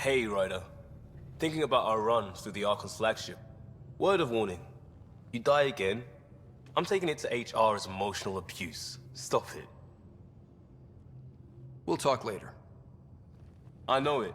Hey, Ryder. Thinking about our run through the Archon's flagship. Word of warning. You die again, I'm taking it to HR as emotional abuse. Stop it. We'll talk later. I know it.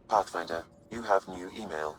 Pathfinder, you have new email.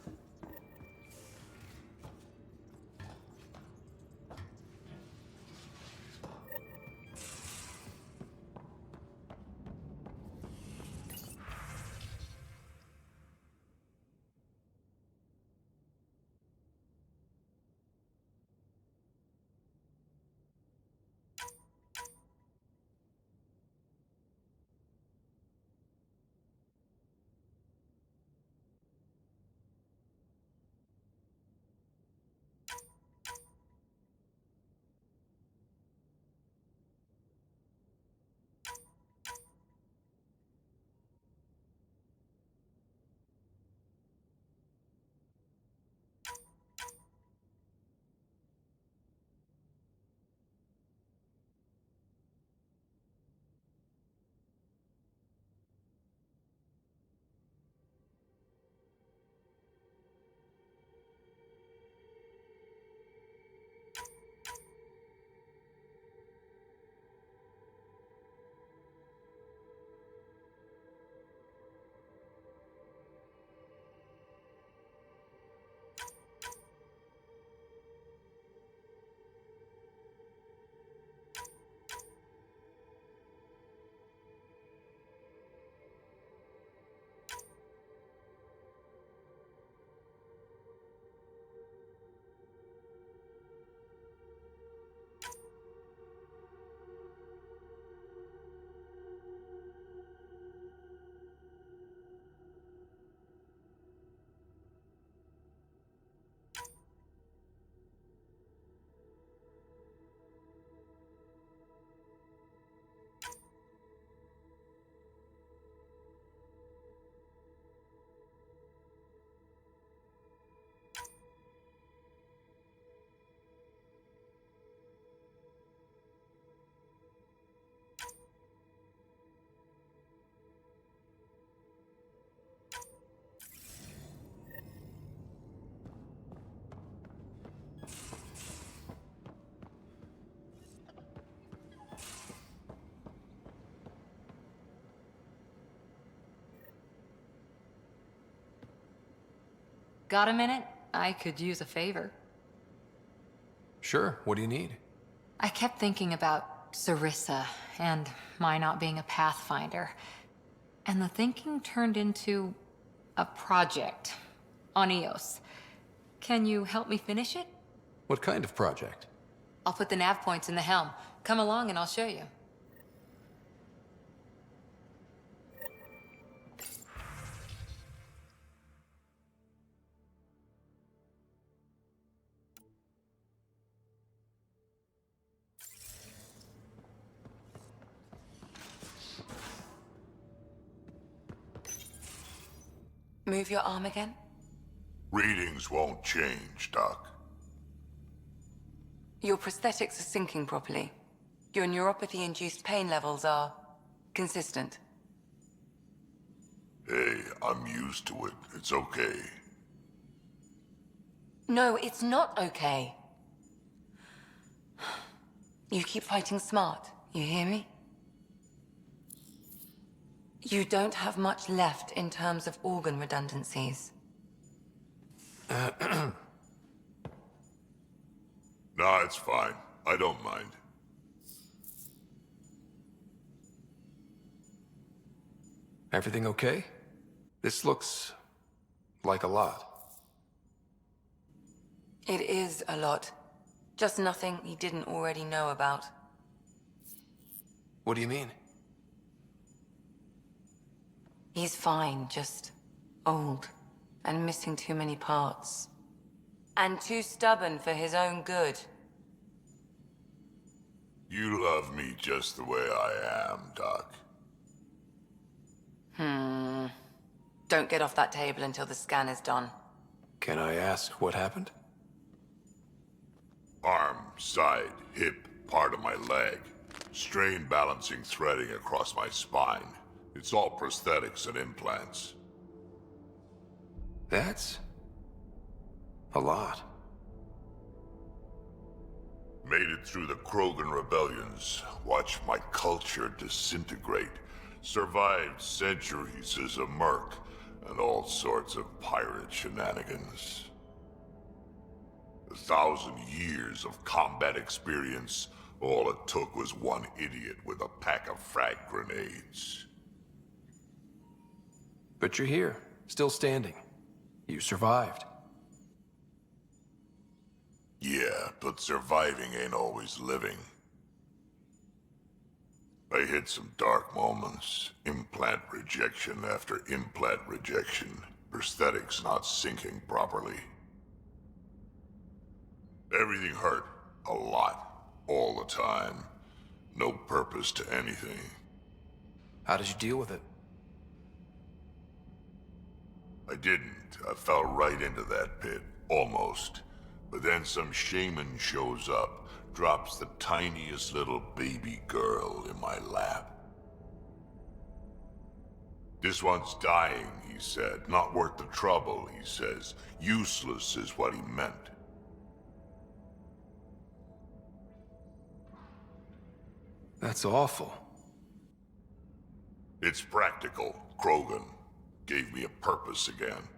Got a minute? I could use a favor. Sure, what do you need? I kept thinking about Sarissa and my not being a Pathfinder. And the thinking turned into a project on Eos. Can you help me finish it? What kind of project? I'll put the nav points in the helm. Come along and I'll show you. Move your arm again? Readings won't change, Doc. Your prosthetics are syncing properly. Your neuropathy-induced pain levels are consistent. Hey, I'm used to it. It's okay. No, it's not okay. You keep fighting smart, you hear me? You don't have much left in terms of organ redundancies. Nah, it's fine. I don't mind. Everything okay? This looks like a lot. It is a lot. Just nothing he didn't already know about. What do you mean? He's fine, just old and missing too many parts. And too stubborn for his own good. You love me just the way I am, Doc. Don't get off that table until the scan is done. Can I ask what happened? Arm, side, hip, part of my leg. Strain balancing threading across my spine. It's all prosthetics and implants. That's a lot. Made it through the Krogan rebellions. Watched my culture disintegrate. Survived centuries as a merc and all sorts of pirate shenanigans. 1,000 years of combat experience. All it took was one idiot with a pack of frag grenades. But you're here, still standing. You survived. Yeah, but surviving ain't always living. I hit some dark moments. Implant rejection after implant rejection. Prosthetics not syncing properly. Everything hurt. A lot. All the time. No purpose to anything. How did you deal with it? I didn't. I fell right into that pit. Almost. But then some shaman shows up, drops the tiniest little baby girl in my lap. This one's dying, he said. Not worth the trouble, he says. Useless is what he meant. That's awful. It's practical. Krogan gave me a purpose again.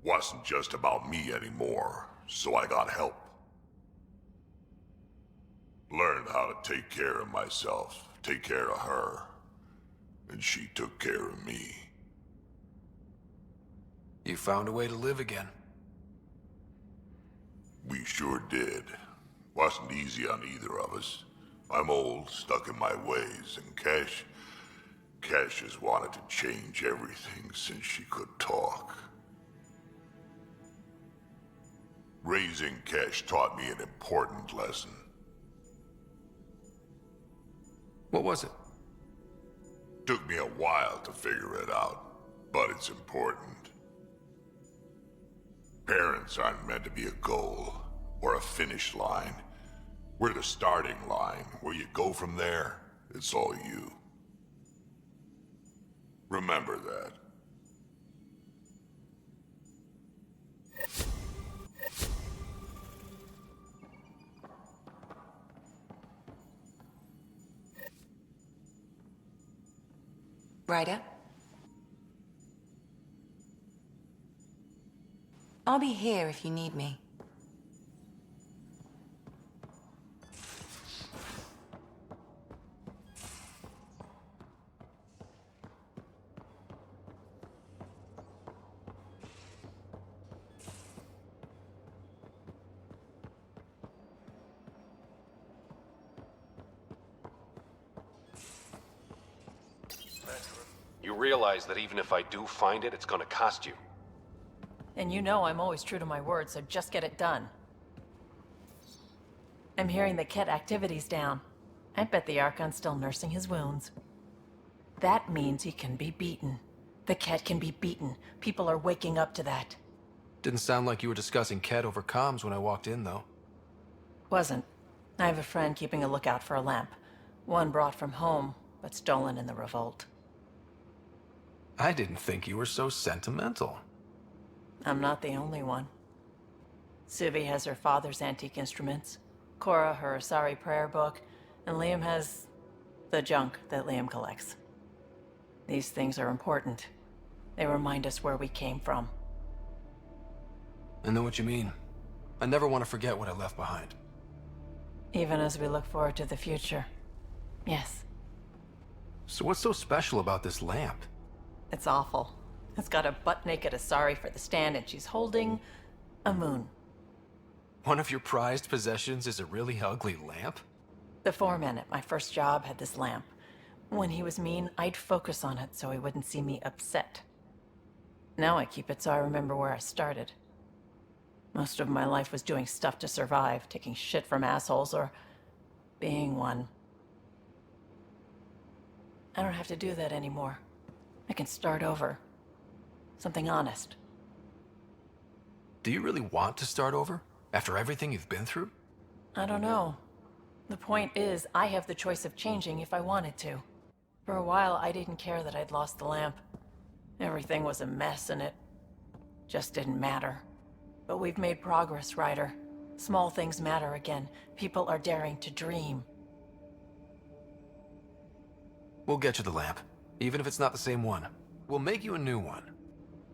Wasn't just about me anymore, so I got help. Learned how to take care of myself, take care of her. And she took care of me. You found a way to live again. We sure did. Wasn't easy on either of us. I'm old, stuck in my ways, and Cash has wanted to change everything since she could talk. Raising Cash taught me an important lesson. What was it? Took me a while to figure it out, but it's important. Parents aren't meant to be a goal, or a finish line. We're the starting line. Where you go from there, it's all you. Remember that. Ryder? I'll be here if you need me. You realize that even if I do find it, it's gonna cost you. And you know I'm always true to my word, so just get it done. I'm hearing the Ket activity's down. I bet the Archon's still nursing his wounds. That means he can be beaten. The Ket can be beaten. People are waking up to that. Didn't sound like you were discussing Ket over comms when I walked in, though. Wasn't. I have a friend keeping a lookout for a lamp. One brought from home, but stolen in the revolt. I didn't think you were so sentimental. I'm not the only one. Suvi has her father's antique instruments, Cora her Asari prayer book, and Liam has the junk that Liam collects. These things are important. They remind us where we came from. I know what you mean. I never want to forget what I left behind. Even as we look forward to the future. Yes. So what's so special about this lamp? It's awful. It's got a butt-naked Asari for the stand, and she's holding a moon. One of your prized possessions is a really ugly lamp? The foreman at my first job had this lamp. When he was mean, I'd focus on it so he wouldn't see me upset. Now I keep it so I remember where I started. Most of my life was doing stuff to survive, taking shit from assholes or being one. I don't have to do that anymore. I can start over. Something honest. Do you really want to start over? After everything you've been through? I don't know. The point is, I have the choice of changing if I wanted to. For a while, I didn't care that I'd lost the lamp. Everything was a mess and it just didn't matter. But we've made progress, Ryder. Small things matter again. People are daring to dream. We'll get you the lamp, even if it's not the same one. We'll make you a new one.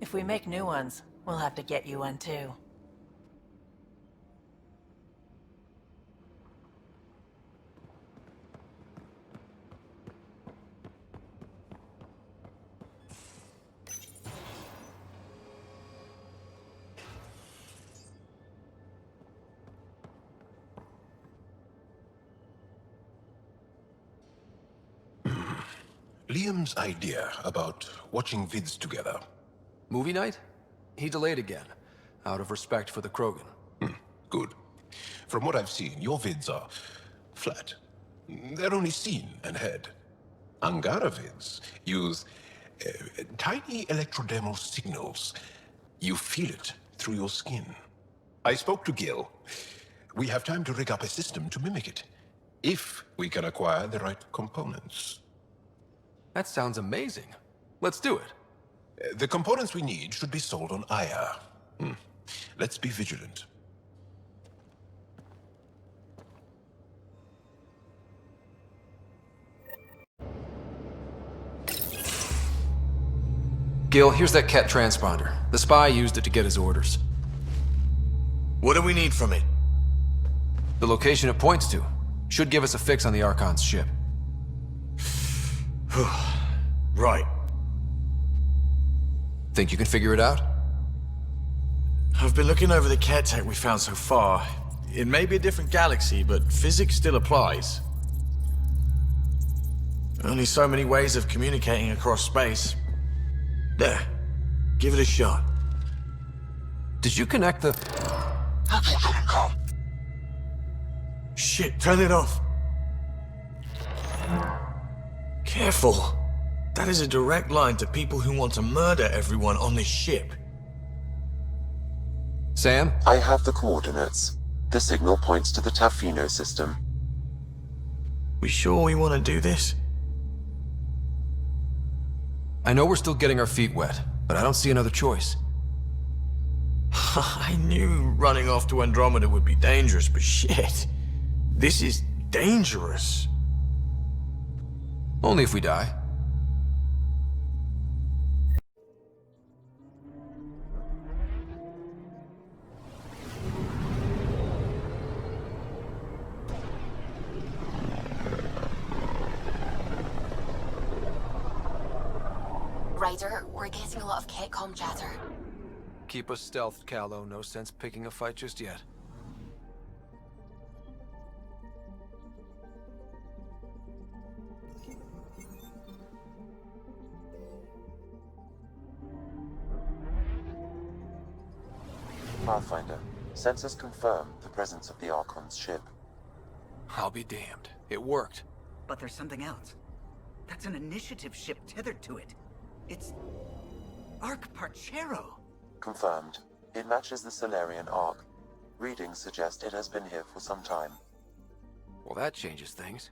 If we make new ones, we'll have to get you one too. Liam's idea about watching vids together. Movie night? He delayed again, out of respect for the Krogan. Good. From what I've seen, your vids are flat. They're only seen and heard. Angara vids use tiny electrodermal signals. You feel it through your skin. I spoke to Gil. We have time to rig up a system to mimic it, if we can acquire the right components. That sounds amazing. Let's do it. The components we need should be sold on Aya. Let's be vigilant. Gil, here's that Ket transponder. The spy used it to get his orders. What do we need from it? The location it points to should give us a fix on the Archon's ship. Right. Think you can figure it out? I've been looking over the care tech we found so far. It may be a different galaxy, but physics still applies. Only so many ways of communicating across space. There. Give it a shot. Did you connect the... Shit, turn it off. Careful. That is a direct line to people who want to murder everyone on this ship. Sam? I have the coordinates. The signal points to the Tafino system. We sure we want to do this? I know we're still getting our feet wet, but I don't see another choice. I knew running off to Andromeda would be dangerous, but shit. This is dangerous. Only if we die. Ryder, we're getting a lot of Ketcom chatter. Keep us stealthed, Callow. No sense picking a fight just yet. Pathfinder, sensors confirm the presence of the Archon's ship. I'll be damned. It worked. But there's something else. That's an initiative ship tethered to it. It's... Arc Parchero. Confirmed. It matches the Solarian Arc. Readings suggest it has been here for some time. Well, that changes things.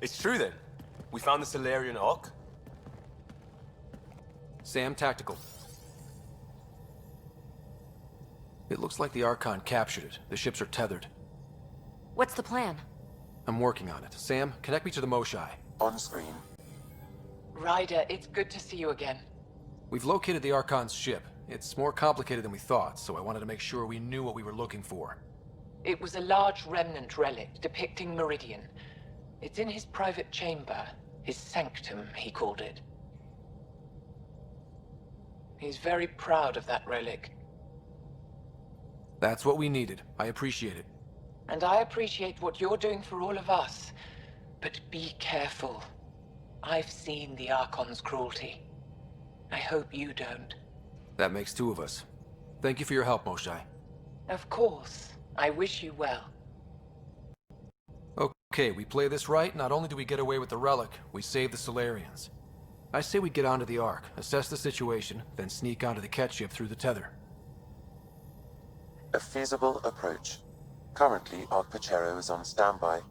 It's true then. We found the Solarian Arc. Sam, tactical. It looks like the Archon captured it. The ships are tethered. What's the plan? I'm working on it. Sam, connect me to the Moshai. On screen. Ryder, it's good to see you again. We've located the Archon's ship. It's more complicated than we thought, so I wanted to make sure we knew what we were looking for. It was a large remnant relic depicting Meridian. It's in his private chamber. His sanctum, he called it. He's very proud of that relic. That's what we needed. I appreciate it. And I appreciate what you're doing for all of us. But be careful. I've seen the Archon's cruelty. I hope you don't. That makes two of us. Thank you for your help, Moshai. Of course. I wish you well. Okay, we play this right, not only do we get away with the relic, we save the Solarians. I say we get onto the Ark, assess the situation, then sneak onto the Ket ship through the tether. A feasible approach. Currently, Ark Pachero is on standby.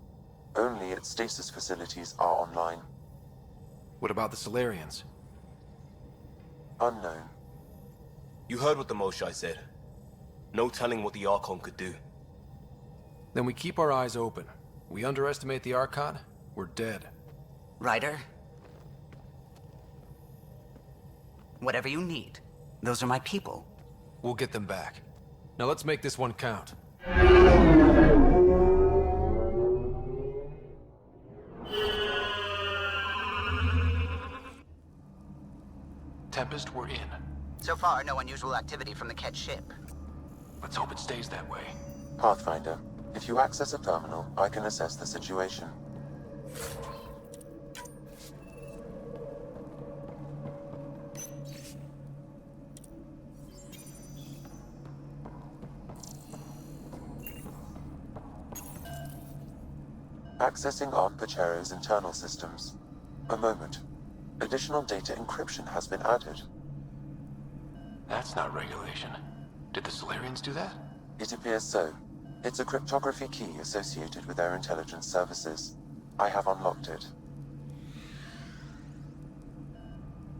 Only its stasis facilities are online. What about the Solarians? Unknown. You heard what the Moshai said. No telling what the Archon could do. Then we keep our eyes open. We underestimate the Archon, we're dead. Ryder? Whatever you need. Those are my people. We'll get them back. Now let's make this one count. Tempest, we're in. So far, no unusual activity from the Ket ship. Let's hope it stays that way. Pathfinder, if you access a terminal, I can assess the situation. Accessing Ark Pachero's internal systems. A moment. Additional data encryption has been added. That's not regulation. Did the Solarians do that? It appears so. It's a cryptography key associated with their intelligence services. I have unlocked it.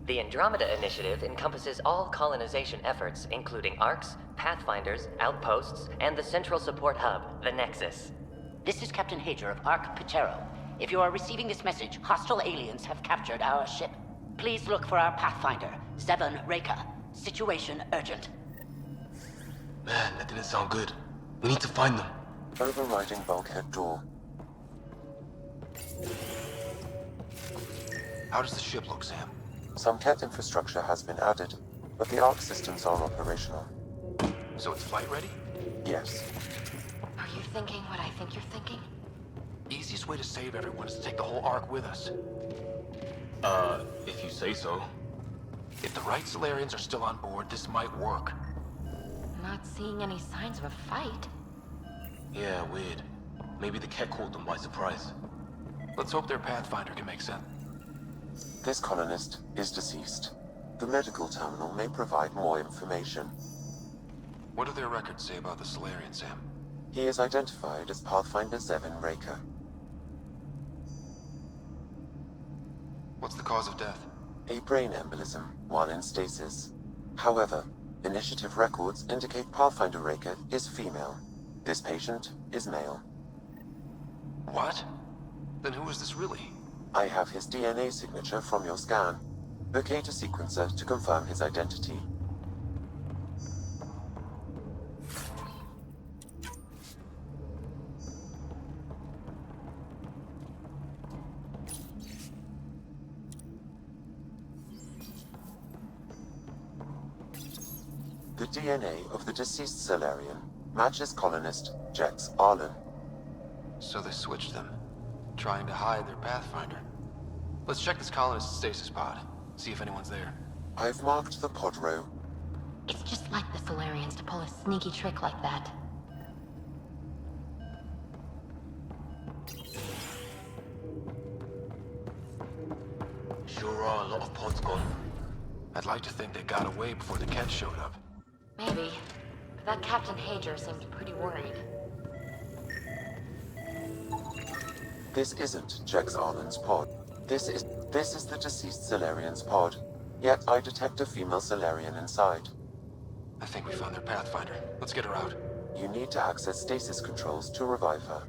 The Andromeda Initiative encompasses all colonization efforts, including arcs, pathfinders, outposts, and the central support hub, the Nexus. This is Captain Hager of Ark Pachero. If you are receiving this message, hostile aliens have captured our ship. Please look for our Pathfinder, Seven Reka. Situation urgent. Man, that didn't sound good. We need to find them. Overriding bulkhead door. How does the ship look, Sam? Some Ket infrastructure has been added, but the Ark systems are operational. So it's flight ready? Yes. Are you thinking what I think you're thinking? Easiest way to save everyone is to take the whole Ark with us. If you say so. If the right Solarians are still on board, this might work. Not seeing any signs of a fight. Yeah, weird. Maybe the Ket caught them by surprise. Let's hope their Pathfinder can make sense. This colonist is deceased. The medical terminal may provide more information. What do their records say about the Solarian, Sam? He is identified as Pathfinder Seven Reka. What's the cause of death? A brain embolism while in stasis. However, initiative records indicate Pathfinder Reka is female. This patient is male. What? Then who is this really? I have his DNA signature from your scan. Locate a sequencer to confirm his identity. The DNA of the deceased Solarian matches colonist Jex Arlen. So they switched them, trying to hide their Pathfinder. Let's check this colonist's stasis pod, see if anyone's there. I've marked the pod row. It's just like the Solarians to pull a sneaky trick like that. Sure are a lot of pods gone. I'd like to think they got away before the Ket showed up. Maybe. But that Captain Hager seemed pretty worried. This isn't Jex Arlen's pod. This is the deceased Solarian's pod. Yet I detect a female Solarian inside. I think we found their Pathfinder. Let's get her out. You need to access stasis controls to revive her.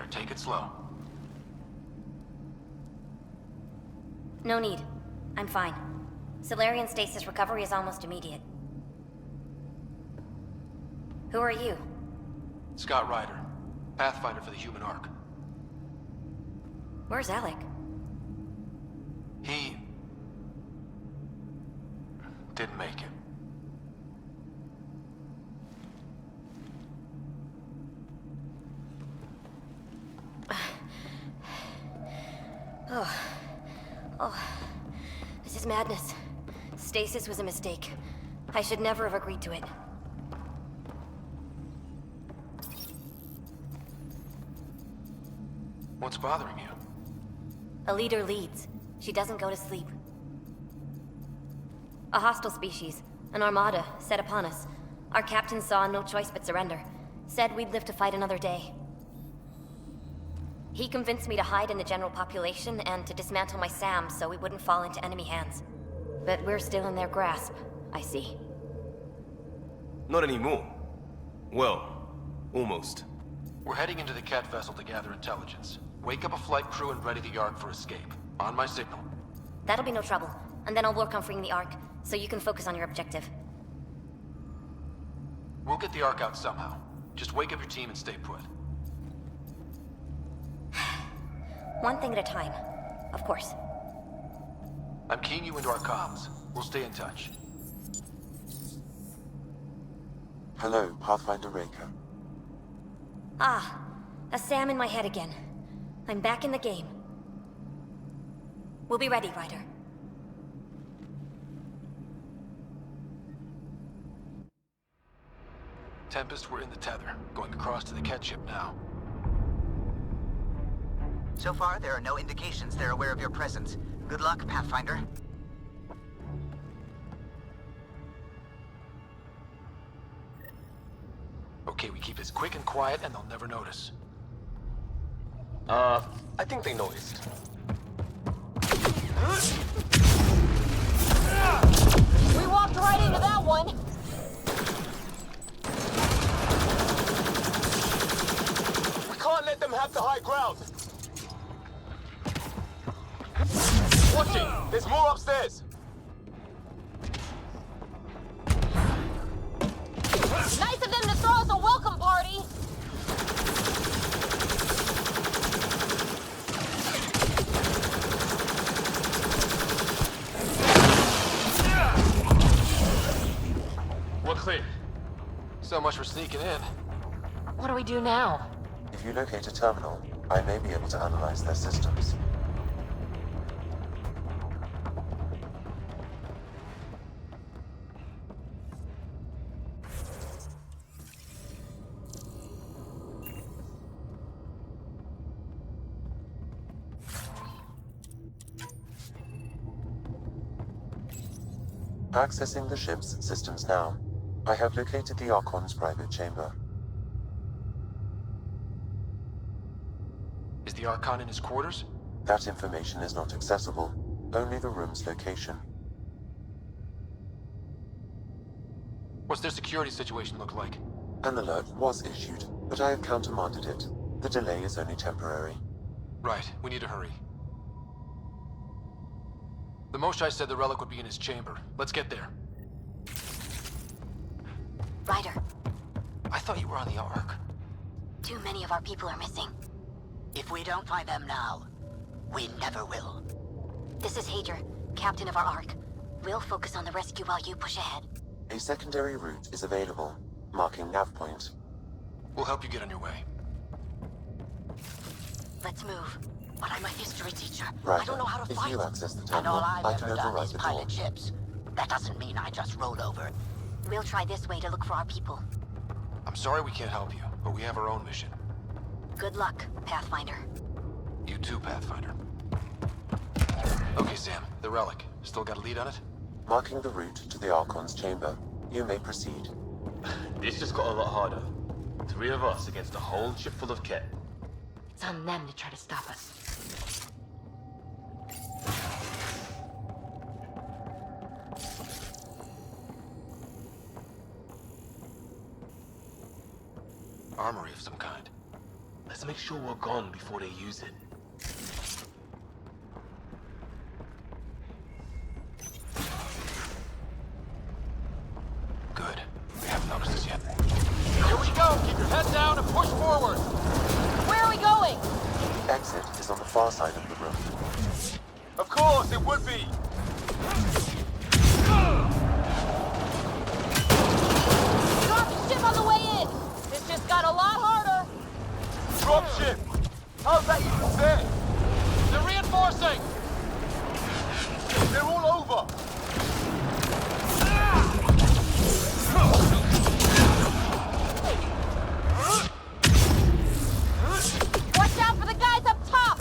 there, take it slow. No need. I'm fine. Solarian stasis recovery is almost immediate. Who are you? Scott Ryder, Pathfinder for the Human Ark. Where's Alec? He... didn't make it. Oh, this is madness. Stasis was a mistake. I should never have agreed to it. What's bothering you? A leader leads. She doesn't go to sleep. A hostile species, an armada, set upon us. Our captain saw no choice but surrender. Said we'd live to fight another day. He convinced me to hide in the general population and to dismantle my SAM so we wouldn't fall into enemy hands. But we're still in their grasp, I see. Not anymore. Well, almost. We're heading into the Cat vessel to gather intelligence. Wake up a flight crew and ready the Ark for escape. On my signal. That'll be no trouble. And then I'll work on freeing the Ark, so you can focus on your objective. We'll get the Ark out somehow. Just wake up your team and stay put. One thing at a time, of course. I'm keying you into our comms. We'll stay in touch. Hello, Pathfinder Raker. Ah, a SAM in my head again. I'm back in the game. We'll be ready, Ryder. Tempest, we're in the tether. Going across to the Cat ship now. So far, there are no indications they're aware of your presence. Good luck, Pathfinder. Okay, we keep this quick and quiet and they'll never notice. I think they noticed. We walked right into that one. We can't let them have the high ground. Watching! There's more upstairs! Nice of them to throw us a welcome party! We're clear. So much for sneaking in. What do we do now? If you locate a terminal, I may be able to analyze their systems. Accessing the ship's systems now. I have located the Archon's private chamber. Is the Archon in his quarters? That information is not accessible. Only the room's location. What's their security situation look like? An alert was issued, but I have countermanded it. The delay is only temporary. Right, we need to hurry. The Moshai said the relic would be in his chamber. Let's get there. Ryder, I thought you were on the Ark. too many of our people are missing. If we don't find them now, we never will. This is Hager, captain of our Ark. We'll focus on the rescue while you push ahead. A secondary route is available, marking nav point. We'll help you get on your way. Let's move. But I'm a history teacher. Right. I don't know how to If fight. you access the And terminal, all I've I can ever done override is the pilot door. ships. That doesn't mean I just rode over. We'll try this way to look for our people. I'm sorry we can't help you, but we have our own mission. Good luck, Pathfinder. You too, Pathfinder. Okay, Sam, the relic. Still got a lead on it? Marking the route to the Archon's chamber. You may proceed. This just got a lot harder. 3 of us against a whole ship full of Ket. It's on them to try to stop us. Armory of some kind. Let's make sure we're gone before they use it. Good. We haven't noticed this yet. Here we go! Keep your head down and push forward! Where are we going? The exit is on the far side of the room. Of course, it would be! Drop ship on the way in! This just got a lot harder! Dropship! How's that even fair? They're reinforcing! They're all over! Watch out for the guys up top!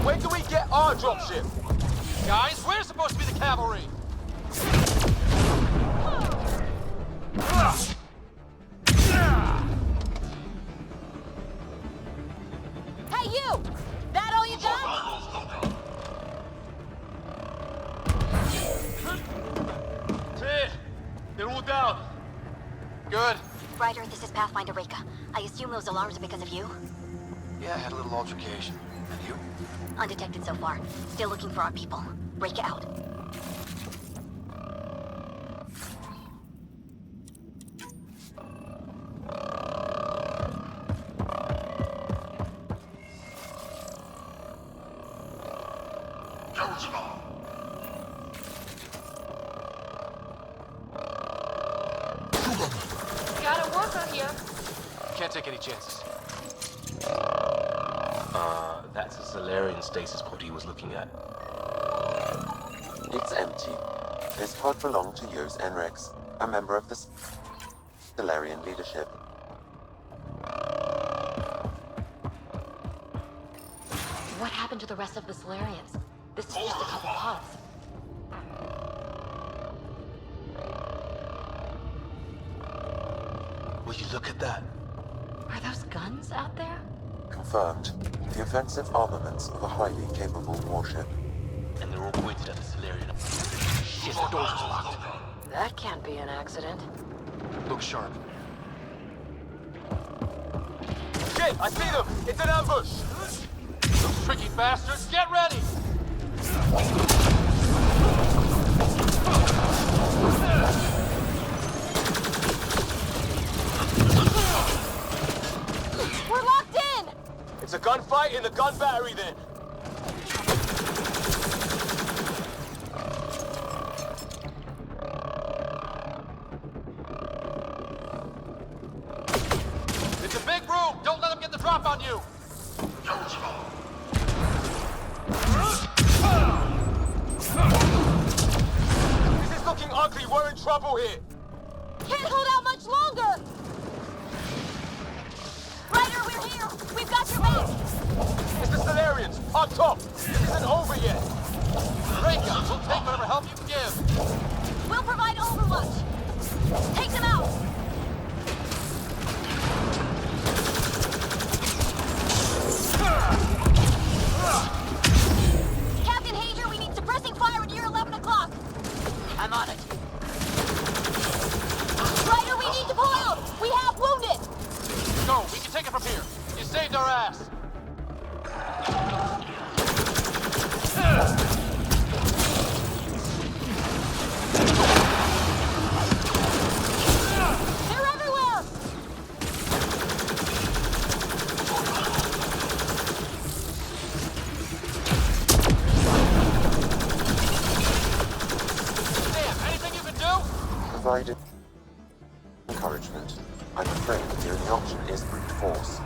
When do we get our dropship? Guys, we're supposed to be the cavalry! Hey, you! That all you got? Clear! They're all down. Good. Ryder, this is Pathfinder Reka. I assume those alarms are because of you? Yeah, I had a little altercation. And you? Undetected so far. Still looking for our people. Reka out. Got a worker here. Can't take any chances. That's a Solarian stasis pod he was looking at. It's empty. This pod belonged to Yos Enrex, a member of the Solarian leadership. What happened to the rest of the Solarians? This is just a couple pods. Will you look at that? Are those guns out there? Confirmed. The offensive armaments of a highly capable warship. And they're all pointed at the Solarian. Shit, the door's just locked. That can't be an accident. Look sharp. Shit, I see them! It's an ambush! Those tricky bastards, get ready! We're locked in! It's a gunfight in the gun battery then. It's a big room! Don't let them get the drop on you! This is looking ugly. We're in trouble here. Can't hold out much longer! Ryder, we're here! We've got your back! It's the Solarians, on top! This isn't over yet! Reka, we'll take whatever help you can give! We'll provide overwatch! Take them out! Captain Hager, we need suppressing fire near 11 o'clock! I'm on it. Ryder, we need to pull out! We have wounded! Go, we can take it from here! You saved our ass! They're everywhere! Sam, anything you can do? Provided encouragement, I'm afraid the only option is brute force.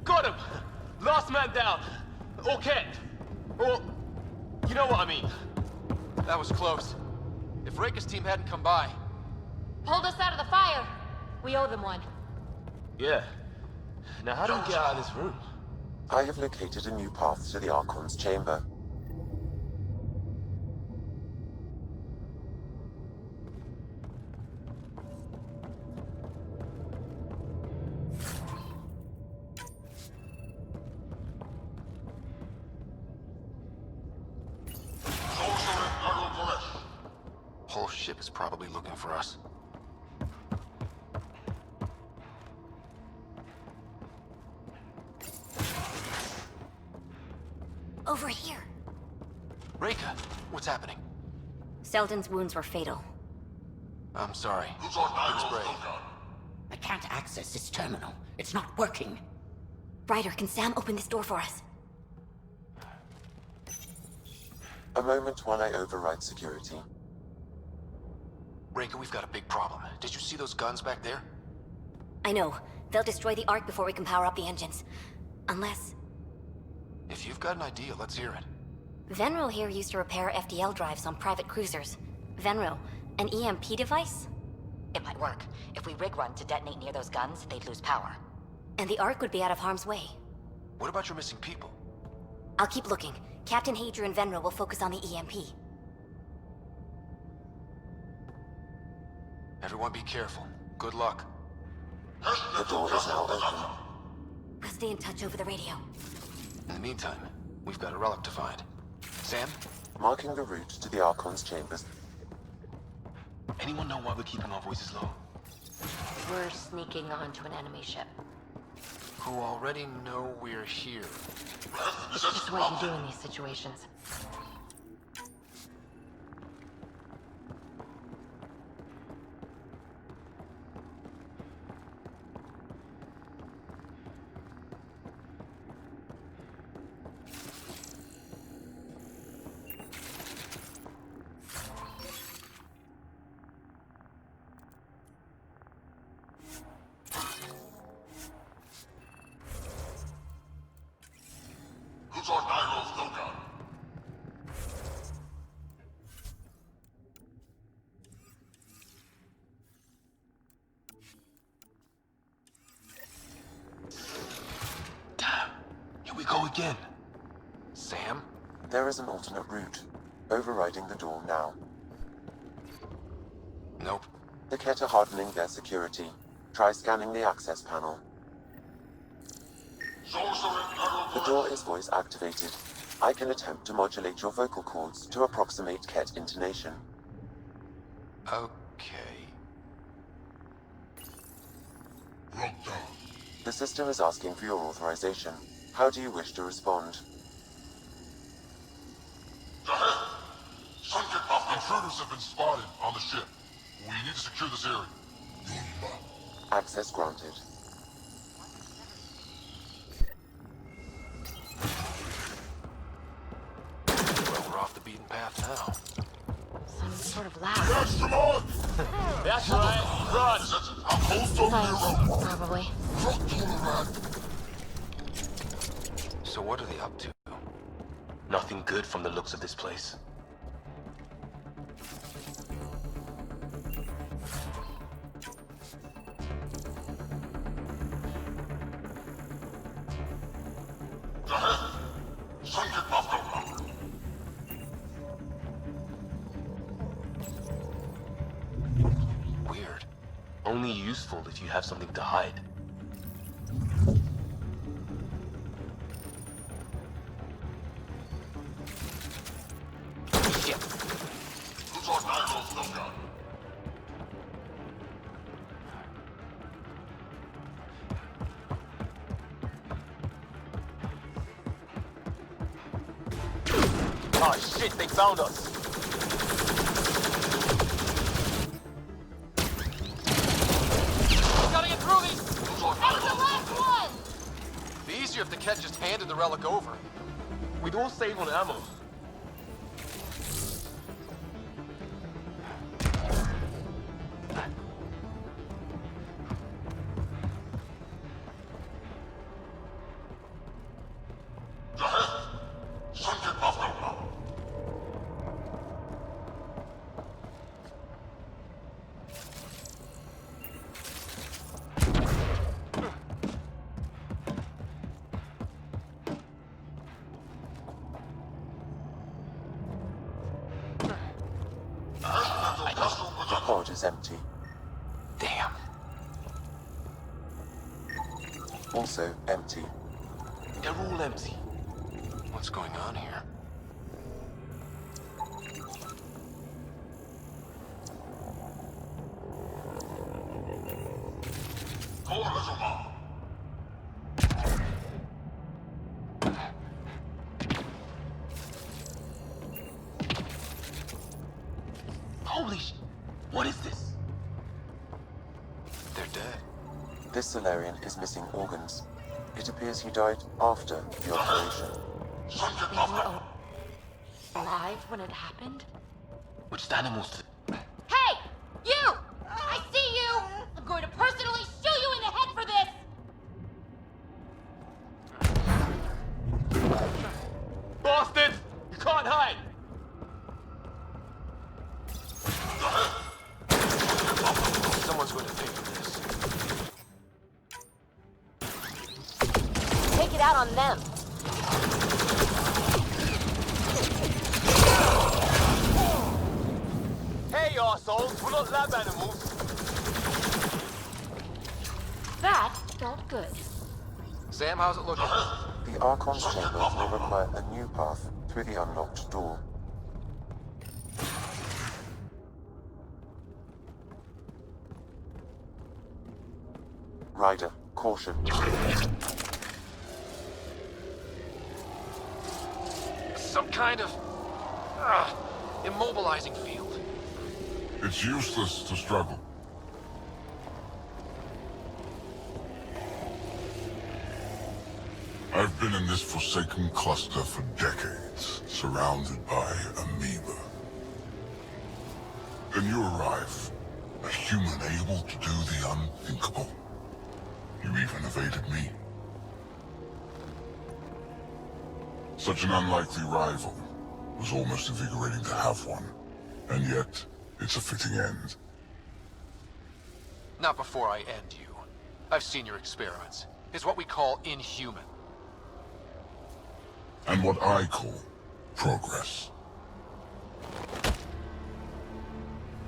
Got him! Last man down! Or kept! Or... you know what I mean. That was close. If Reka's team hadn't come by... Pulled us out of the fire. We owe them one. Yeah. Now how do we get out of this room? I have located a new path to the Archon's chamber. ship is probably looking for us. Over here. Reika, what's happening? Selden's wounds were fatal. I'm sorry. He was brave. I can't access this terminal. It's not working. Ryder, can Sam open this door for us? A moment while I override security. Reika, we've got a big problem. Did you see those guns back there? I know. They'll destroy the Ark before we can power up the engines. Unless... If you've got an idea, let's hear it. Venril here used to repair FDL drives on private cruisers. Venril, an EMP device? It might work. If we rig one to detonate near those guns, they'd lose power. And the Ark would be out of harm's way. What about your missing people? I'll keep looking. Captain Hadra and Venril will focus on the EMP. Everyone be careful. Good luck. The door is now open. We'll stay in touch over the radio. In the meantime, we've got a relic to find. Sam? Marking the route to the Archon's chambers. Anyone know why we're keeping our voices low? We're sneaking onto an enemy ship. Who already know we're here. It's just what you do in these situations. Go again. Sam? There is an alternate route. Overriding the door now. Nope. The Ket are hardening their security. Try scanning the access panel. The door is voice activated. I can attempt to modulate your vocal cords to approximate Ket intonation. Okay. The system is asking for your authorization. How do you wish to respond? Intruders have been spotted on the ship. We need to secure this area. Access granted. Well, we're off the beaten path now. Some sort of lab. Catch them on! That's right. Run! Science, probably. So what are they up to? Nothing good from the looks of this place. Weird. Only useful if you have something to hide. Oh shit, they found us. Gotta get through these! That's the last one! It'd be easier if the Ket just handed the relic over. We don't save on ammo. The pod is empty. Damn. Also empty. They're all empty. What's going on here? This Solarian is missing organs. It appears he died after the operation. They were alive when it happened? Which animals? Hey! You! I see you! I'm going to personally shoot you in the head for this! Boston! You can't hide! Someone's going to pay for this. Take it out on them. Hey, arseholes! We're not lab animals! That felt good. Sam, how's it looking? The Archon's chambers will require a new path through the unlocked door. Ryder, caution. Some kind of immobilizing field. It's useless to struggle. I've been in this forsaken cluster for decades, surrounded by amoeba. Then you arrive, a human able to do the unthinkable. You even evaded me. Such an unlikely rival. Was almost invigorating to have one. And yet, it's a fitting end. Not before I end you. I've seen your experiments. It's what we call inhuman. And what I call progress.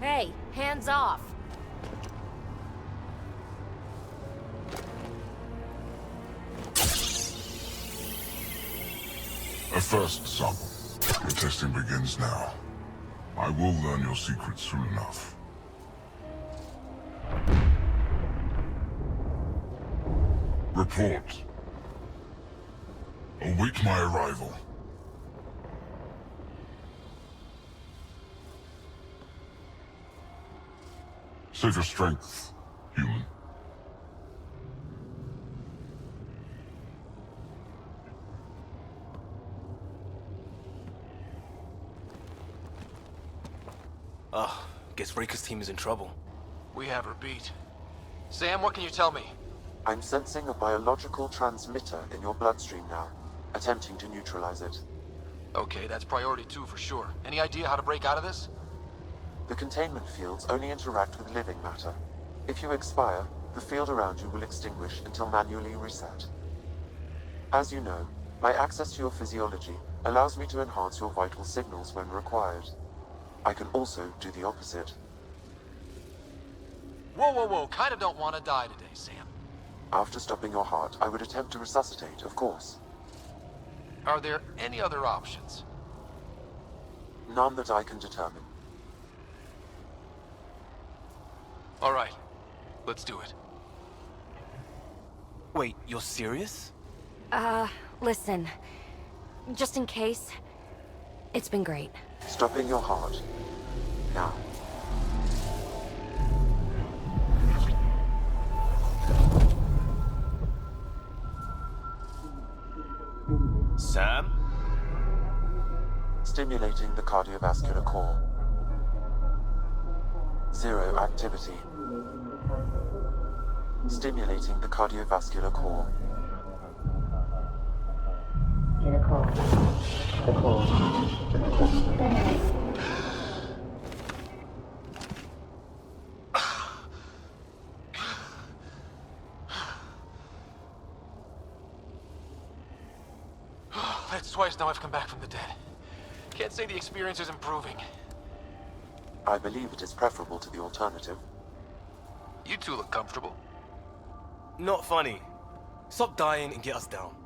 Hey, hands off. A first sample. Your testing begins now. I will learn your secrets soon enough. Report. Await my arrival. Save your strength, human. Guess Reika's team is in trouble. We have her beat. Sam, what can you tell me? I'm sensing a biological transmitter in your bloodstream now, attempting to neutralize it. Okay, that's priority 2 for sure. Any idea how to break out of this? The containment fields only interact with living matter. If you expire, the field around you will extinguish until manually reset. As you know, my access to your physiology allows me to enhance your vital signals when required. I can also do the opposite. Whoa. Kinda don't want to die today, Sam. After stopping your heart, I would attempt to resuscitate, of course. Are there any other options? None that I can determine. All right. Let's do it. Wait, you're serious? Listen. Just in case, it's been great. Stopping your heart. Now. Sam? Stimulating the cardiovascular core. Zero activity. Stimulating the cardiovascular core. That's twice now I've come back from the dead. Can't say the experience is improving. I believe it is preferable to the alternative. You two look comfortable. Not funny. Stop dying and get us down.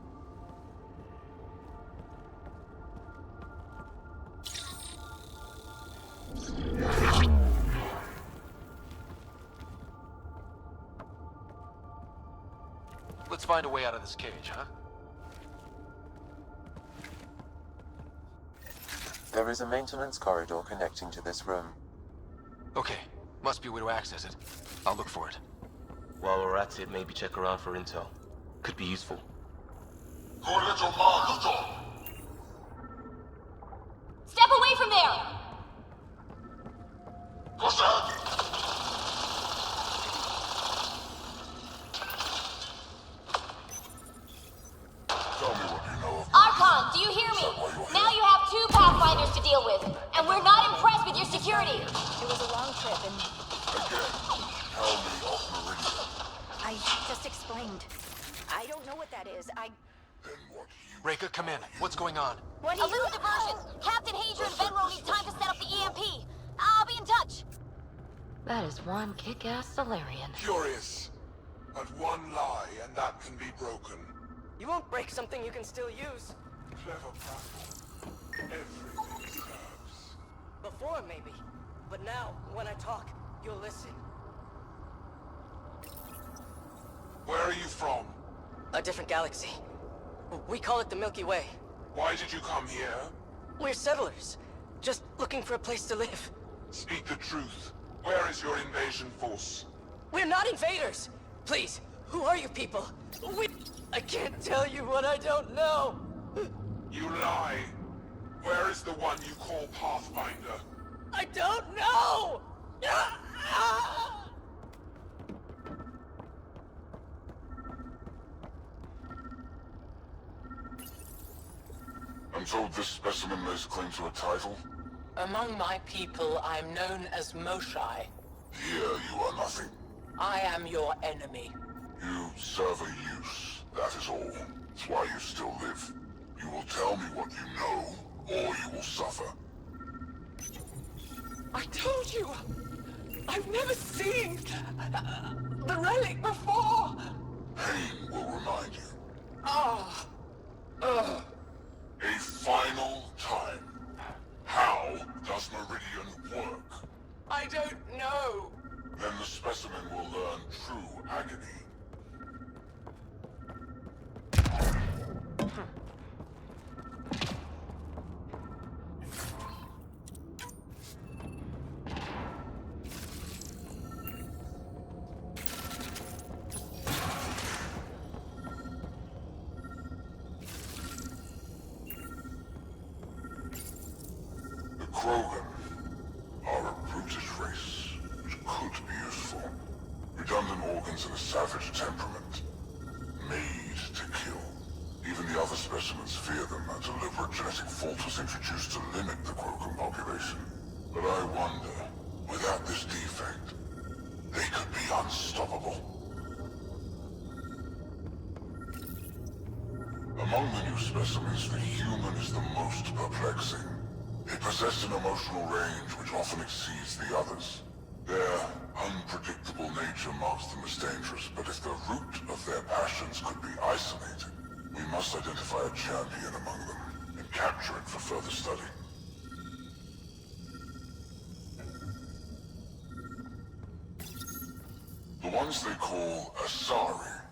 Let's find a way out of this cage, huh? There is a maintenance corridor connecting to this room. Okay. Must be a way to access it. I'll look for it. While we're at it, maybe check around for intel. Could be useful. Step away from there! Archon, do you hear me? Now you have 2 Pathfinders to deal with, and we're not impressed with your security. It was a long trip and... I just explained. I don't know what that is. Reka, come in. What's going on? A little diversion. Captain Hager and Venro need time to set up the EMP. I'll be in touch. That is one kick-ass Solarian. Curious. But one lie, and that can be broken. You won't break something you can still use. Clever platform. Everything serves. Before, maybe. But now, when I talk, you'll listen. Where are you from? A different galaxy. We call it the Milky Way. Why did you come here? We're settlers. Just looking for a place to live. Speak the truth. Where is your invasion force? We're not invaders! Please, who are you people? I can't tell you what I don't know! You lie. Where is the one you call Pathfinder? I don't know! I'm told this specimen lays claim to a title. Among my people, I'm known as Moshai. Here you are nothing. I am your enemy. You serve a use, that is all. It's why you still live. You will tell me what you know, or you will suffer. I told you! I've never seen the relic before! Pain will remind you. A final time. How does Meridian work? I don't know. Then the specimen will learn true agony. The Krogan are a brutish race, which could be useful. Redundant organs and a savage temperament. Made to kill. Even the other specimens fear them. A deliberate genetic fault was introduced to limit the Krogan population. But I wonder, without this defect, they could be unstoppable. Among the new specimens, the human is the most perplexing. They possess an emotional range which often exceeds the others. Their unpredictable nature marks them as dangerous, but if the root of their passions could be isolated, we must identify a champion among them and capture it for further study. The ones they call Asari,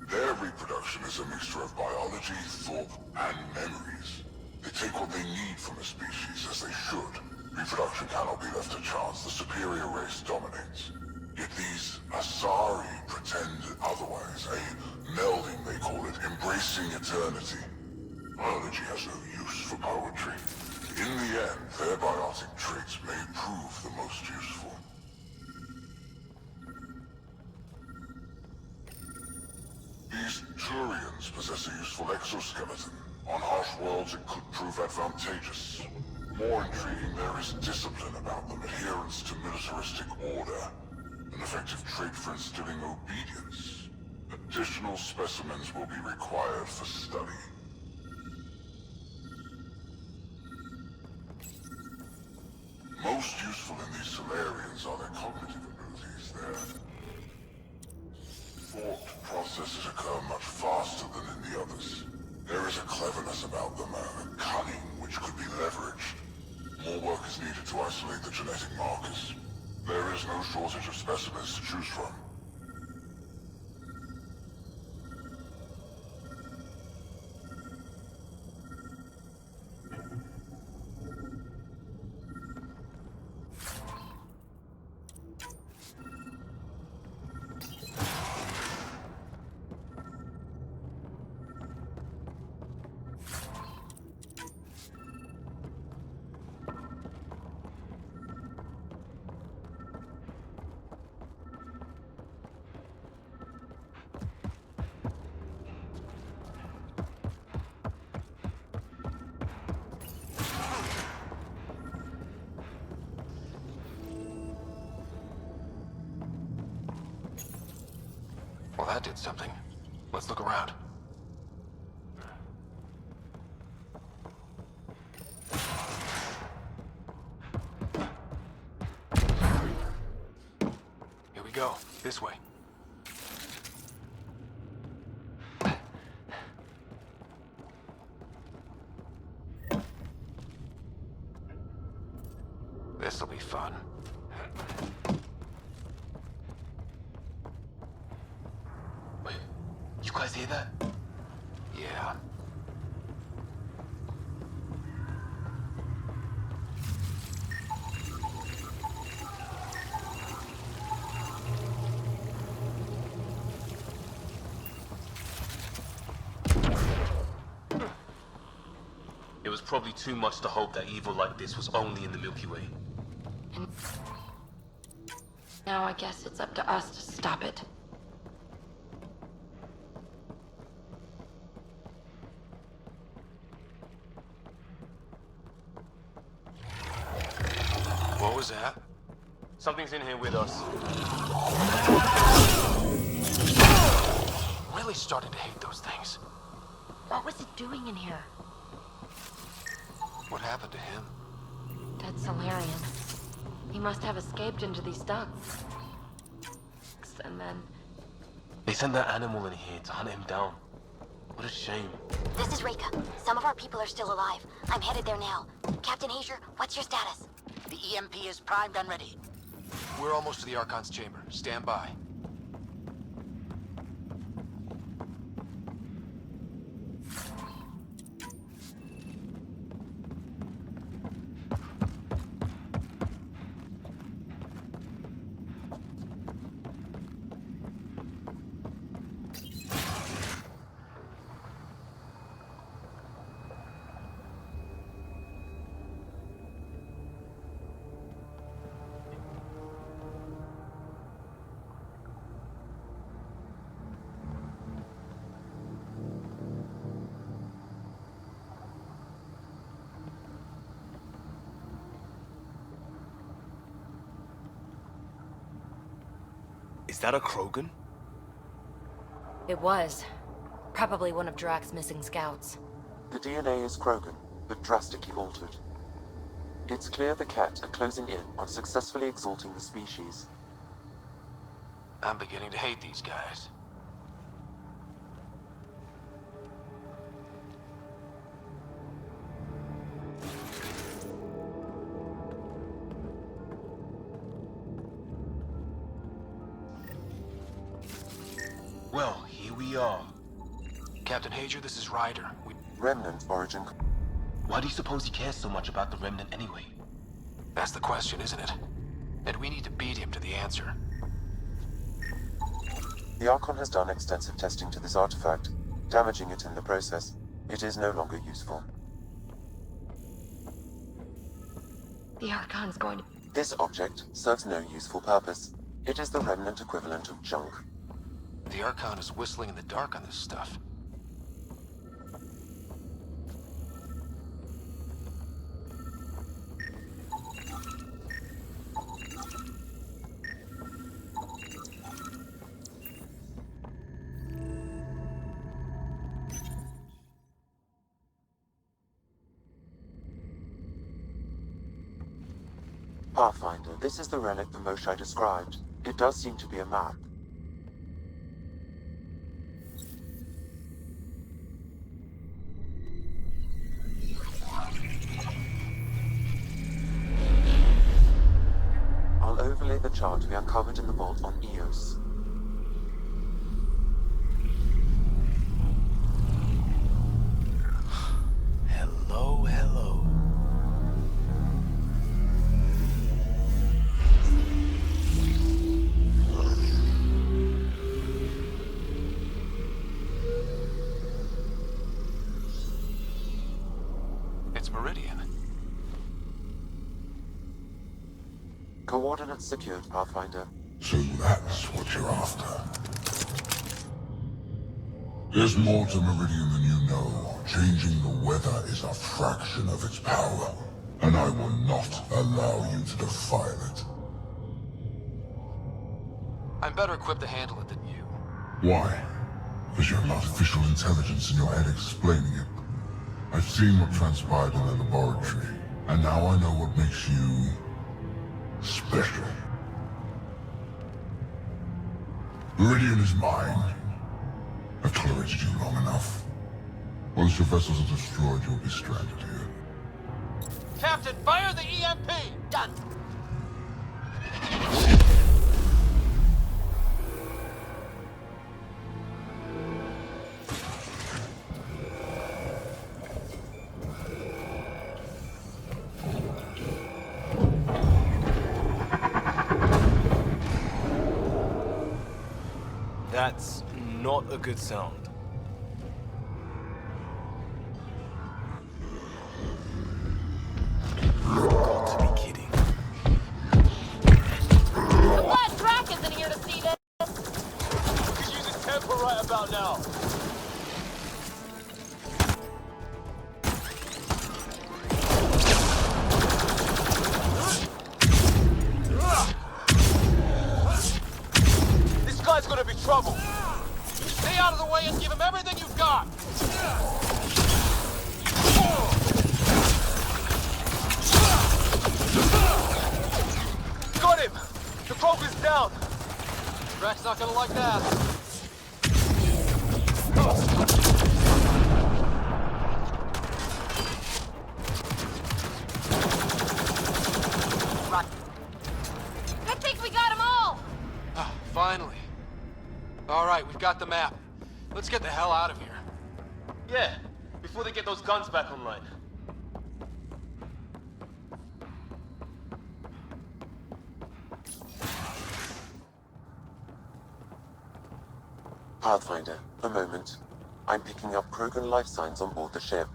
their reproduction is a mixture of biology, thought, and memories. They take what they need from a species, as they should. Reproduction cannot be left to chance. The superior race dominates. Yet these Asari pretend otherwise. A melding, they call it, embracing eternity. Biology has no use for poetry. In the end, their biotic traits may prove the most useful. These Turians possess a useful exoskeleton. On harsh worlds, it could prove advantageous. More intriguing, there is discipline about them, adherence to militaristic order, an effective trait for instilling obedience. Additional specimens will be required for study. Most useful in these Solarians are their cognitive abilities. Their thought processes occur much faster than in the others. There is a cleverness about them, a cunning which could be leveraged. More work is needed to isolate the genetic markers. There is no shortage of specimens to choose from. did something. Let's look around. Here we go. This way. This'll be fun. Wait, you guys hear that? Yeah. It was probably too much to hope that evil like this was only in the Milky Way. And now I guess it's up to us to stop it. What was that? Something's in here with us. Really starting to hate those things. What was it doing in here? What happened to him? Dead Solarian. He must have escaped into these ducts. And then... They sent that animal in here to hunt him down. What a shame. This is Reika. Some of our people are still alive. I'm headed there now. Captain Hazer, what's your status? The EMP is primed and ready. We're almost to the Archon's chamber. Stand by. Is that a Krogan? It was. Probably one of Drax's missing scouts. The DNA is Krogan, but drastically altered. It's clear the Ket are closing in on successfully exalting the species. I'm beginning to hate these guys. Well, here we are. Captain Hager, this is Ryder. Remnant origin. Why do you suppose he cares so much about the Remnant anyway? That's the question, isn't it? And we need to beat him to the answer. The Archon has done extensive testing to this artifact, damaging it in the process. It is no longer useful. The Archon's going to... This object serves no useful purpose. It is the Remnant equivalent of junk. The Archon is whistling in the dark on this stuff. Pathfinder, this is the relic the Moshai described. It does seem to be a map. I'll overlay the chart we uncovered in the vault on Eos. Hello, hello. It's Meridian. Coordinates secured, Pathfinder. So that's what you're after. There's more to Meridian than you know. Changing the weather is a fraction of its power, and I will not allow you to defile it. I'm better equipped to handle it than you. Why? Because you have artificial intelligence in your head explaining it. I've seen what transpired in the laboratory, and now I know what makes you special. Viridian is mine. I've tolerated you long enough. Once your vessels are destroyed, you'll be stranded here. Captain, fire the EMP! Done. That's not a good sound. You've got to be kidding. I'm glad Drac isn't here to see this. He's using temper right about now. This guy's gonna be trouble. Stay out of the way and give him everything you've got. Got him! The Krogan's down! Drac's not gonna like that. I think we got them all! Finally. All right, we've got the map. Let's get the hell out of here. Yeah, before they get those guns back online. Pathfinder, a moment. I'm picking up Krogan life signs on board the ship.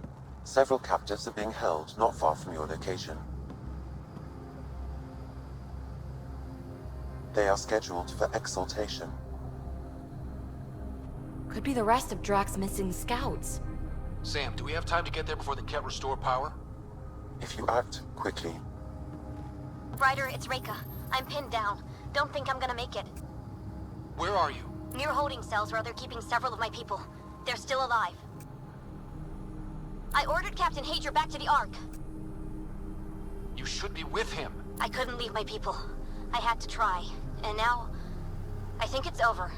Several captives are being held not far from your location. They are scheduled for exaltation. Could be the rest of Drac's missing scouts. Sam, do we have time to get there before the Ket restore power? If you act quickly. Ryder, it's Reika. I'm pinned down. Don't think I'm gonna make it. Where are you? Near holding cells where they're keeping several of my people. They're still alive. I ordered Captain Hager back to the Ark. You should be with him. I couldn't leave my people. I had to try. And now, I think it's over.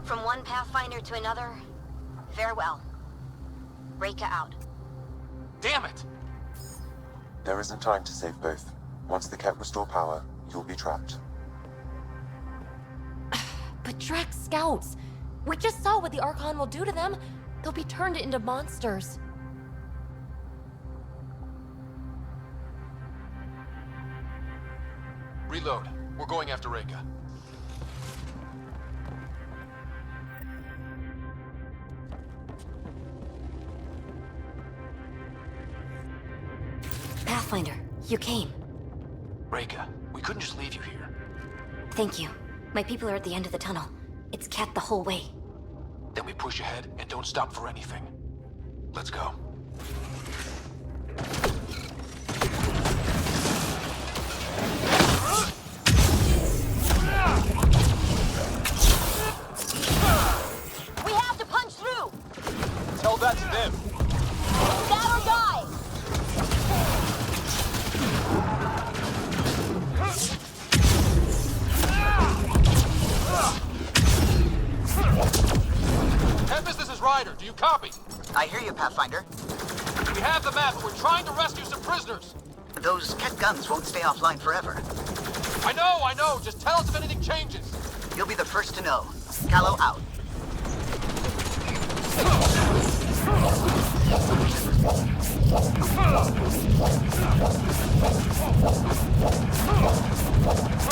From one Pathfinder to another, farewell. Reika out. Damn it! There isn't time to save both. Once the Ket restore power, you'll be trapped. But Drac's scouts! We just saw what the Archon will do to them. They'll be turned into monsters. Reload. We're going after Reika. Pathfinder, you came. Reika, we couldn't just leave you here. Thank you. My people are at the end of the tunnel. It's Ket the whole way. Then we push ahead and don't stop for anything. Let's go. We have to punch through! Tell that to them. Stab or die! Tempest, this is Ryder. Do you copy? I hear you, Pathfinder. We have the map, but we're trying to rescue some prisoners. Those Ket guns won't stay offline forever. I know. Just tell us if anything changes. You'll be the first to know. Callow out.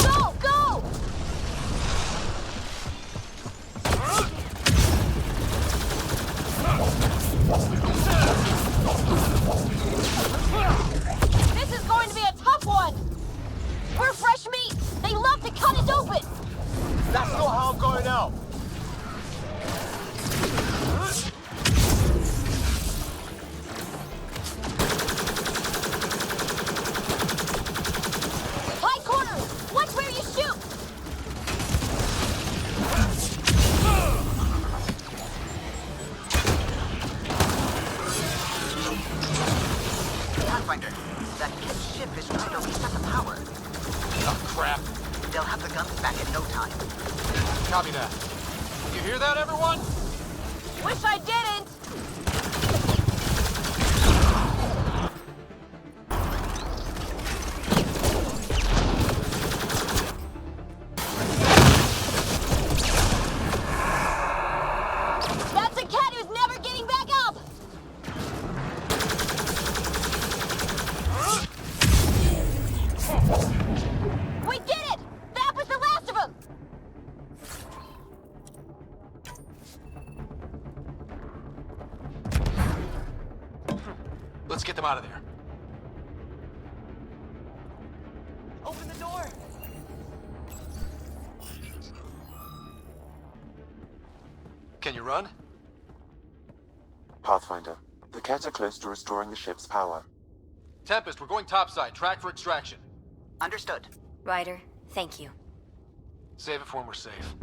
Go! Go! This is going to be a tough one! We're fresh meat! They love to cut us open! That's not how I'm going out. Pathfinder. That Kett ship is trying to reset the power. Oh, crap. They'll have the guns back in no time. Copy that. You hear that, everyone? Wish I didn't! That's a cat who's never getting back up! We did it! That was the last of them! Let's get them out of there. Open the door! Can you run? Pathfinder, the Kett are close to restoring the ship's power. Tempest, we're going topside. Track for extraction. Understood. Ryder, thank you. Save it for when we're safe.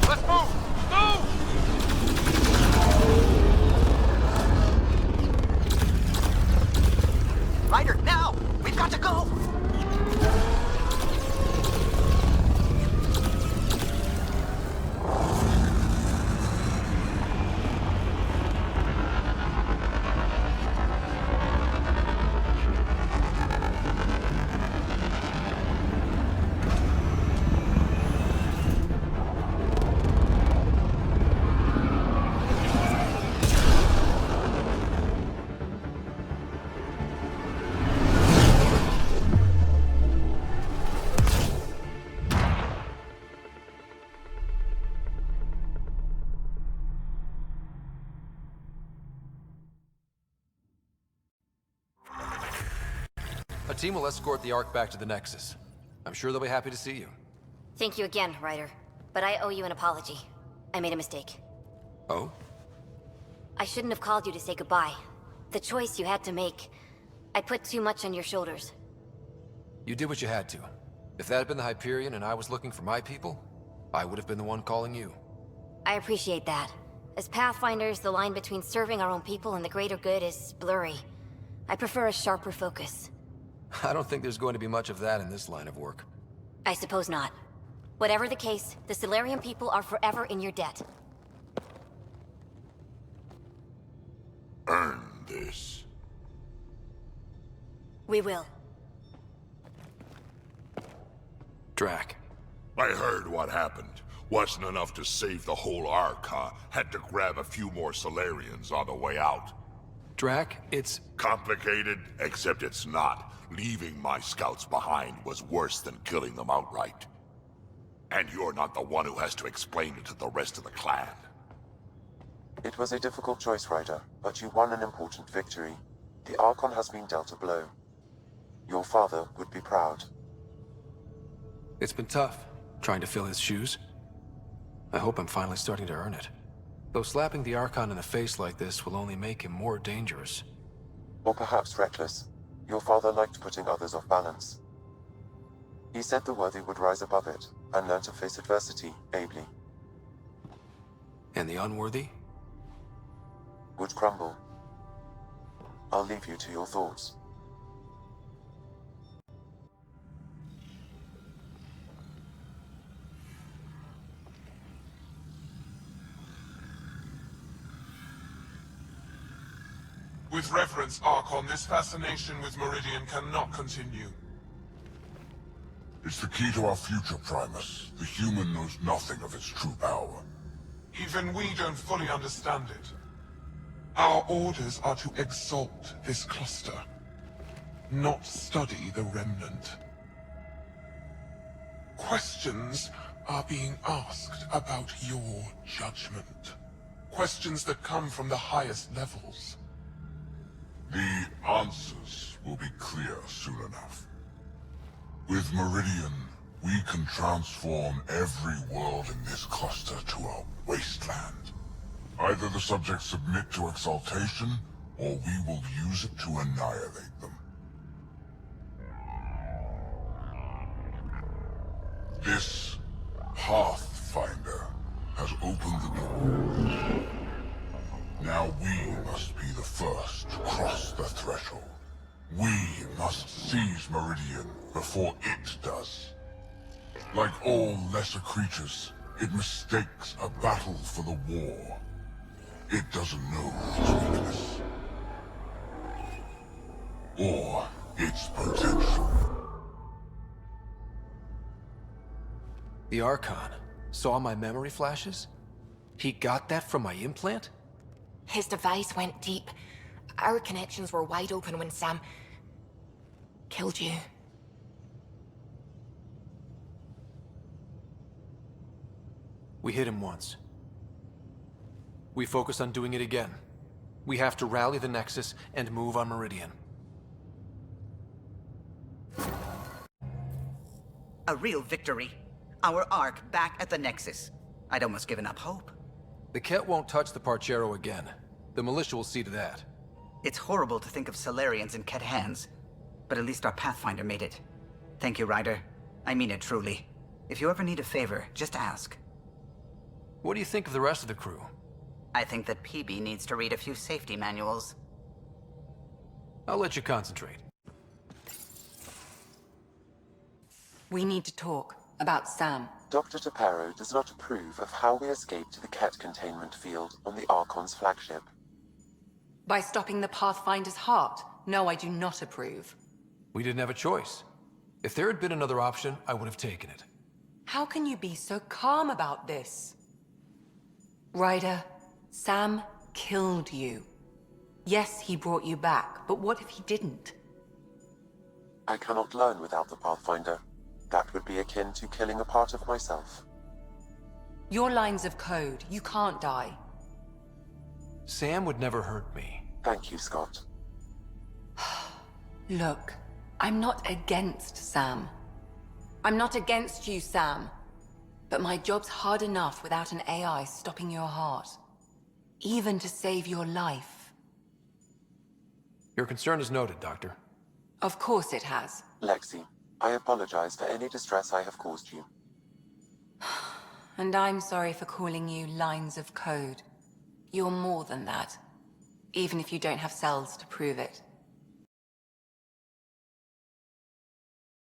Let's move! Move! Ryder, now! We've got to go! A team will escort the Ark back to the Nexus. I'm sure they'll be happy to see you. Thank you again, Ryder. But I owe you an apology. I made a mistake. Oh? I shouldn't have called you to say goodbye. The choice you had to make. I put too much on your shoulders. You did what you had to. If that had been the Hyperion and I was looking for my people, I would have been the one calling you. I appreciate that. As Pathfinders, the line between serving our own people and the greater good is blurry. I prefer a sharper focus. I don't think there's going to be much of that in this line of work. I suppose not. Whatever the case, the Solarian people are forever in your debt. Earn this. We will. Drac. I heard what happened. Wasn't enough to save the whole Ark, huh? Had to grab a few more Solarians on the way out. Drac, it's... complicated, except it's not. Leaving my scouts behind was worse than killing them outright. And you're not the one who has to explain it to the rest of the clan. It was a difficult choice, Ryder, but you won an important victory. The Archon has been dealt a blow. Your father would be proud. It's been tough, trying to fill his shoes. I hope I'm finally starting to earn it. Though slapping the Archon in the face like this will only make him more dangerous. Or perhaps reckless. Your father liked putting others off balance. He said the worthy would rise above it, and learn to face adversity ably. And the unworthy? Would crumble. I'll leave you to your thoughts. With reverence, Archon, this fascination with Meridian cannot continue. It's the key to our future, Primus. The human knows nothing of its true power. Even we don't fully understand it. Our orders are to exalt this cluster, not study the remnant. Questions are being asked about your judgment. Questions that come from the highest levels. The answers will be clear soon enough. With Meridian, we can transform every world in this cluster to a wasteland. Either the subjects submit to exaltation, or we will use it to annihilate them. This Pathfinder has opened the door. Now we must be the first to cross the threshold. We must seize Meridian before it does. Like all lesser creatures, it mistakes a battle for the war. It doesn't know its weakness. Or its potential. The Archon saw my memory flashes? He got that from my implant? His device went deep. Our connections were wide open when Sam killed you. We hit him once. We focus on doing it again. We have to rally the Nexus and move on Meridian. A real victory. Our Ark back at the Nexus. I'd almost given up hope. The Ket won't touch the Parchero again. The militia will see to that. It's horrible to think of Solarians in Ket hands, but at least our Pathfinder made it. Thank you, Ryder. I mean it truly. If you ever need a favor, just ask. What do you think of the rest of the crew? I think that PB needs to read a few safety manuals. I'll let you concentrate. We need to talk about Sam. Dr. Taparo does not approve of how we escaped to the Ket containment field on the Archon's flagship. By stopping the Pathfinder's heart? No, I do not approve. We didn't have a choice. If there had been another option, I would have taken it. How can you be so calm about this? Ryder, Sam killed you. Yes, he brought you back, but what if he didn't? I cannot learn without the Pathfinder. That would be akin to killing a part of myself. Your lines of code, you can't die. Sam would never hurt me. Thank you, Scott. Look, I'm not against Sam. I'm not against you, Sam. But my job's hard enough without an AI stopping your heart. Even to save your life. Your concern is noted, Doctor. Of course it has. Lexi, I apologize for any distress I have caused you. And I'm sorry for calling you lines of code. You're more than that. Even if you don't have cells to prove it.